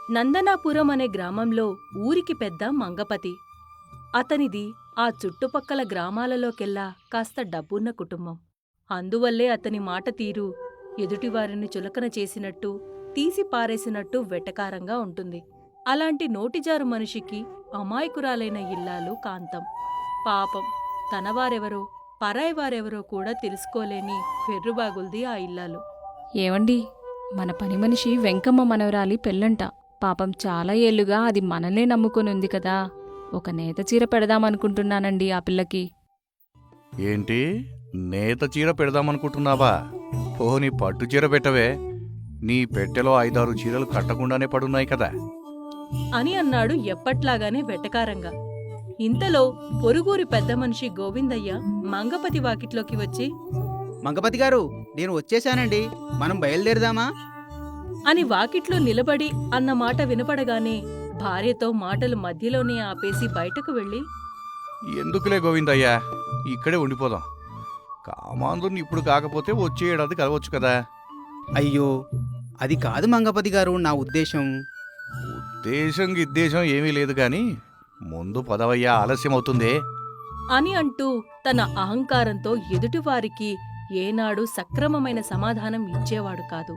నందనాపురం అనే గ్రామంలో ఊరికి పెద్ద మంగపతి. అతనిది ఆ చుట్టుపక్కల గ్రామాలలోకెల్లా కాస్త డబ్బున్న కుటుంబం. అందువల్లే అతని మాట తీరు ఎదుటివారిని చులకన చేసినట్టు, తీసి పారేసినట్టు వెటకారంగా ఉంటుంది. అలాంటి నోటిజారు మనిషికి అమాయకురాలైన ఇల్లాలు కాంతం. పాపం తనవారెవరో పరాయివారెవరో కూడా తెలుసుకోలేని ఫెర్రుబాగుల్ది ఆ ఇల్లాలు. ఏవండి, మన పని మనిషి వెంకమ్మ మనవరాలి పెళ్ళంట. పాపం చాలా ఏళ్లుగా అది మనల్నే నమ్ముకొని ఉంది కదా. ఒక నేత చీర పెడదామనుకుంటున్నానండి ఆ పిల్లకి. ఏంటి, నేత చీర పెడదామనుకుంటున్నావా? పోనీ పట్టు చీర పెట్టవే. నీ పెట్టెలో 5-6 చీరలు కట్టకుండానే పడున్నాయి కదా. అని అన్నాడు ఎప్పట్లాగానే వెటకారంగా. ఇంతలో పొరుగురి పెద్ద మనిషి గోవిందయ్య మంగపతి వాకిట్లోకి వచ్చి, మంగపతి గారు, నేను వచ్చేశానండి. మనం బయలుదేరదామా? అని వాకిట్లో నిలబడి అన్న మాట వినపడగానే భార్యతో మాటలు మధ్యలోనే ఆపేసి బయటకు వెళ్ళి, ఎందుకులే గోవిందయ్యా, ఇక్కడే ఉండిపోదాం. కామాంధుని ఇప్పుడు కాకపోతే వచ్చే ఏడాది కలవచ్చు కదా. అయ్యో, అది కాదు మంగపతి గారు, నా ఉద్దేశం. గిద్దేశం ఏమీ లేదు గాని ముందు పదవయ్యా, ఆలస్యమవుతుందే అని అంటూ తన అహంకారంతో ఎదుటివారికి ఏనాడు సక్రమమైన సమాధానం ఇచ్చేవాడు కాదు.